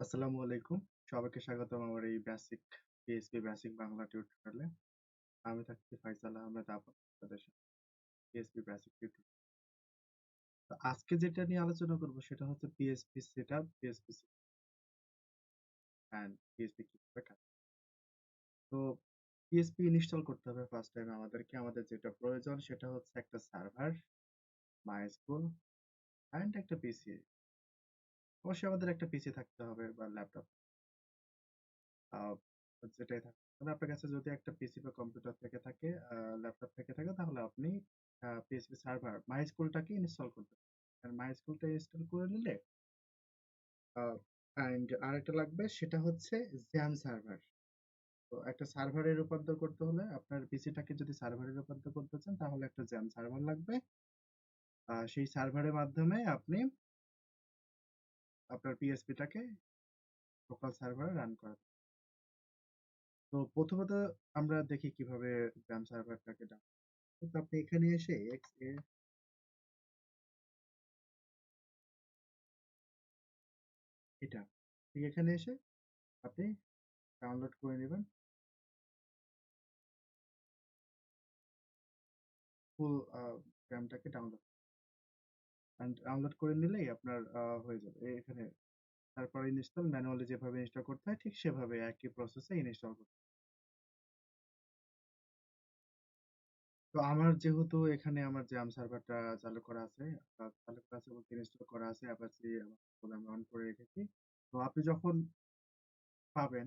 আসসালামু আলাইকুম। সবাইকে স্বাগতম আমার এই বেসিক PHP বেসিক বাংলা টিউটোরিয়ালে। আমি থাকছি ফাইসাল আহমেদ আপন আপনাদের সাথে PHP বেসিক টিউটোরিয়াল। তো আজকে যেটা নিয়ে আলোচনা করব সেটা হচ্ছে PHP setup, PHP and PHP কিভাবে কাজ করে। তো PHP ইনস্টল করতে হবে ফার্স্ট টাইম আমাদেরকে। আমাদের যেটা প্রয়োজন সেটা হচ্ছে একটা সার্ভার, MySQL এন্ড একটা পিসি। অবশ্যই আমাদের একটা পিসি থাকতে হবে বা ল্যাপটপ। আ যেটাই থাকুক। তবে আপনার কাছে যদি একটা পিসি বা কম্পিউটার থেকে থাকে, ল্যাপটপ থেকে থাকে তাহলে আপনি PHP সার্ভার MySQL টাকে ইনস্টল করতে পারেন। আর MySQL টা ইনস্টল করে নিলে আ অ্যান্ড আরেকটা লাগবে সেটা হচ্ছে XAMPP সার্ভার। তো একটা সার্ভারে রূপান্তর করতে হলে আপনার পিসিটাকে যদি সার্ভারে রূপান্তর করতে চান তাহলে একটা XAMPP সার্ভার লাগবে। সেই সার্ভারের মাধ্যমে আপনি আপনার PHP টাকে লোকাল সার্ভারে রান করাতে। তো প্রথমত আমরা দেখি কিভাবে XAMPP সার্ভারটাকে ডাউনলোড। তো আপনি এখানে এসে এটা ঠিক এখানে এসে আপনি ডাউনলোড করে নেবেন ফুল গ্রামটাকে ডাউনলোড করে নিলেই আপনার হয়ে যাবে এখানে। তারপর ইনস্টল ম্যানুয়ালি যেভাবে ইনস্টল করতে হয় ঠিক সেভাবে একই প্রসেসে ইনস্টল করতে হয়। তো আমার যেহেতু এখানে আমার জ্যাম সার্ভারটা চালু করা আছে বলতে ইনস্টল করা আছে অ্যাপাচি আমি অন করে রেখেছি। তো আপনি যখন পাবেন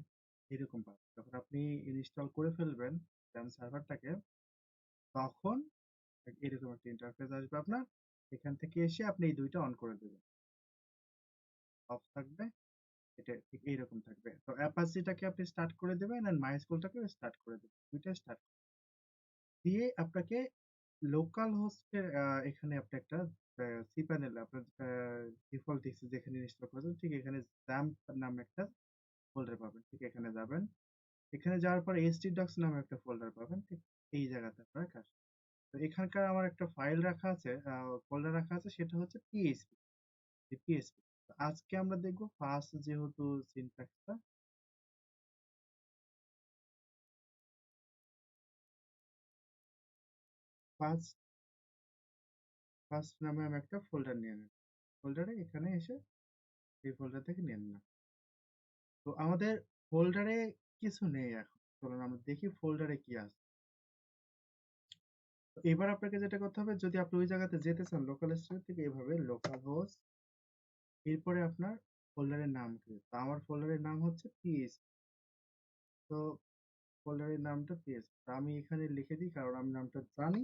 এরকম পাবেন যখন আপনি ইনস্টল করে ফেলবেন জ্যাম সার্ভারটাকে, তখন এরকম একটা ইন্টারফেস আসবে আপনার। এখান থেকে এসে আপনি এই দুইটা অন করে দেবেন, অফ থাকবে। এটা ঠিক এইরকম থাকবে। তো অ্যাপাচিটাকে আপনি স্টার্ট করে দেবেন আর মাইস্কুলটাকে স্টার্ট করে দেবেন, দুইটা স্টার্ট দিয়ে আপনাকে লোকাল হোস্টের এখানে আপনি একটা সি প্যানেল আপনার ডিফল্ট ডিসি যেখানে ইনস্টল করেছেন ঠিক এখানে XAMPP নামে একটা ফোল্ডার পাবেন। ঠিক এখানে যাবেন, এখানে যাওয়ার পর htdocs নামে একটা ফোল্ডার পাবেন। ঠিক এই জায়গাতে আপনার কাজ। তো এখানকার আমার একটা ফাইল রাখা আছে, ফোল্ডার রাখা আছে, সেটা হচ্ছে পিএইচপি। আজকে আমরা দেখব ফার্স্ট যেহেতু সিনট্যাক্সটা ফার্স্ট ফার্স্ট নামে আমি একটা ফোল্ডার নিয়ে নেব। ফোল্ডারে এখানে এসে এই ফোল্ডার থেকে নিয়ে নিলাম। তো আমাদের ফোল্ডারে কিছু নেই এখন। চলুন আমরা দেখি ফোল্ডারে কি আছে। তো এবার আপনাকে যেটা করতে হবে, যদি আপনি ওই জায়গাতে যেতে চান লোকাল স্টোরেজ থেকে এভাবে লোকাল হোস্ট, এরপরে আপনার ফোল্ডারের নাম কি? তো আমার ফোল্ডারের নাম হচ্ছে পিএইচপি। তো ফোল্ডারের নামটা পিএইচপি। তো আমি এখানে লিখে দিই কারণ আমি নামটা জানি।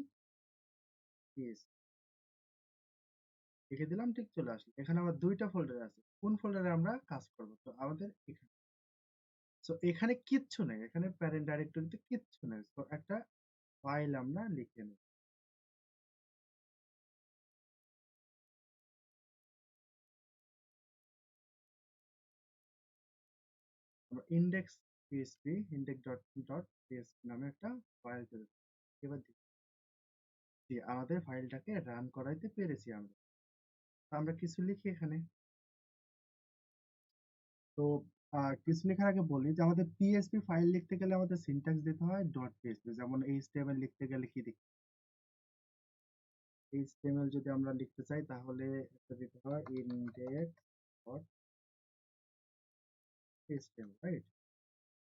পিএইচপি লিখে দিলাম, ঠিক চলে আসলো। এখানে আমার দুইটা ফোল্ডার আছে। কোন ফোল্ডারে আমরা কাজ করব? তো আমাদের এখানে। সো এখানে কিচ্ছু নেই, এখানে প্যারেন্ট ডাইরেক্টরিতে কিচ্ছু নেই। তো একটা ফাইল আমরা লিখে নেব। আমরা index.php নামে একটা ফাইল তৈরি করব। এবার দেখি আমাদের ফাইলটাকে রান করাইতে পেরেছি আমরা। তো আমরা কিছু লিখি এখানে। তো কিছু লেখার আগে বলি যে আমাদের পিএইচপি ফাইল লিখতে গেলে আমাদের সিনট্যাক্স দিতে হয় ডট পিএইচপি। যেমন এইচটিএমএল লিখতে গেলে কি দিই, এইচটিএমএল যদি আমরা লিখতে চাই তাহলে এটা দিতে হয় index.html, রাইট?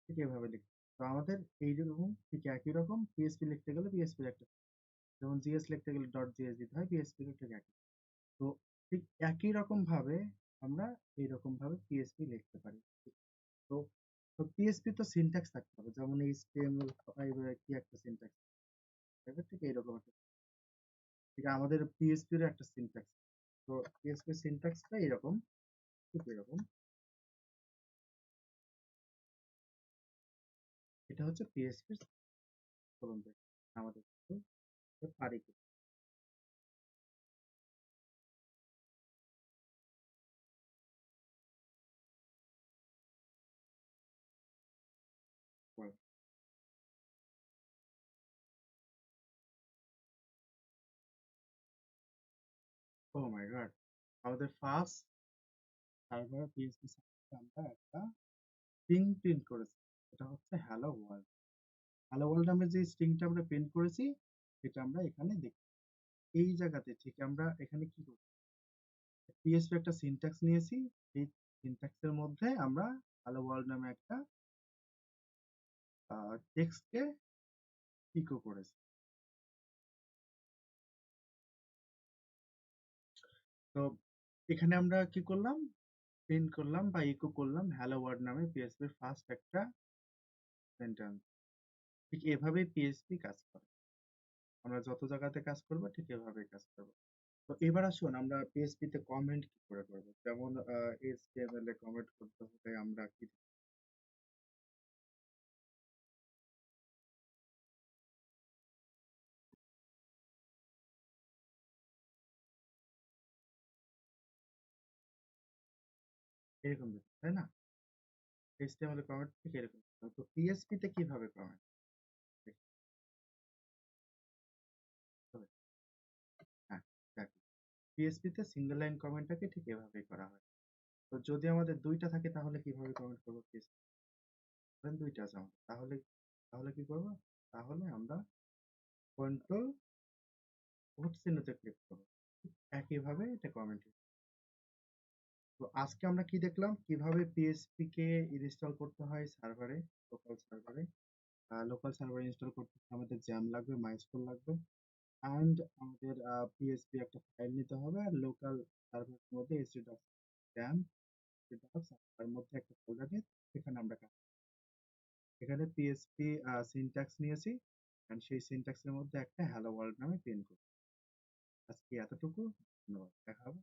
ঠিক এভাবে লিখতে। তো আমাদের এইরকম ঠিক একই রকম পিএইচপি লিখতে গেলে পিএইচপি একটা, যেমন জিএস লিখতে গেলে ডট জিএস দিতে হয়, পিএইচপি ঠিক একই। তো ঠিক একই রকম ভাবে আমরা এইরকম ভাবে পিএইচপি লিখতে পারি। তো তো পিএইচপি তো সিনট্যাক্স থাকতে হবে, যেমন এইচটিএমএল কি একটা সিনট্যাক্স থাকবে, ঠিক এইরকম একটা। ঠিক আমাদের পিএইচপি এর একটা সিনট্যাক্স। তো পিএইচপি সিনট্যাক্সটা এরকম, ঠিক এরকম। এটা হচ্ছে পিএইচপি। চলুন দেখি আমাদের পারি কি করে। ও মাই গড! আমাদের ফার্স্ট সার্ভার পিএইচপি সার্ভারে আমরা একটা স্ট্রিং প্রিন্ট করেছি। এটা হচ্ছে হ্যালো ওয়ার্ল্ড। হ্যালো ওয়ার্ল্ড নামের যে স্ট্রিংটা আমরা প্রিন্ট করেছি সেটা আমরা এখানে দেখি। এই জায়গাতে ঠিক আমরা এখানে কি করব? পিএইচপি একটা সিনট্যাক্স নিয়েছি। এই সিনট্যাক্সের মধ্যে আমরা হ্যালো ওয়ার্ল্ড নামে একটা টেক্সটকে ইকো করেছি। তো এখানে আমরা কি করলাম? প্রিন্ট করলাম বা ইকো করলাম হ্যালো ওয়ার্ল্ড নামে পিএইচপির ফার্স্ট একটা সেন্টেন্স। ঠিক এভাবেই পিএইচপি কাজ করে। আমরা যত জায়গাতে কাজ করব ঠিক এভাবেই কাজ করব। তো এবার আসুন আমরা পিএইচপি তে কমেন্ট কি করে করব? যেমন এইচটিএমএল এ কমেন্ট করতে হলে আমরা কি এরকম দিতাম, তাই না? এইচটিএমএল এ কমেন্ট ঠিক এরকম দিতাম। তো পিএইচপি তে কিভাবে কমেন্ট দেখতে হবে? হ্যাঁ, দেখো পিএইচপি তে সিঙ্গেল লাইন কমেন্টটাকে ঠিক এভাবেই করা হয়। তো যদি আমাদের ২ টা থাকে তাহলে কিভাবে কমেন্ট করব পিএইচপি? ধরেন ২ টা আছে আমাদের। তাহলে তাহলে কি করব? তাহলে আমরা কন্ট্রোল ভোট চিহ্নতে ক্লিক করব। ঠিক একইভাবে এটা কমেন্ট। তো আজকে আমরা কি দেখলাম? কিভাবে পিএইচপি কে ইনস্টল করতে হয় সার্ভারে, লোকাল সার্ভারে। লোকাল সার্ভার ইনস্টল করতে আমাদের জ্যাম লাগবে, মাইস্কুল লাগবে। অ্যান্ড আমাদের পিএইচপি একটা ফাইল নিতে হবে আর লোকাল সার্ভারের মধ্যে htdocs জ্যাম তার মধ্যে একটা ফোল্ডার নিয়ে সেখানে আমরা কাজ এখানে পিএইচপি সিনট্যাক্স নিয়েছি অ্যান্ড সেই সিনট্যাক্সের মধ্যে একটা হ্যালো ওয়ার্ল্ড নামে প্রিন্ট করব। আজকে এতটুকু। ধন্যবাদ। দেখা হবে।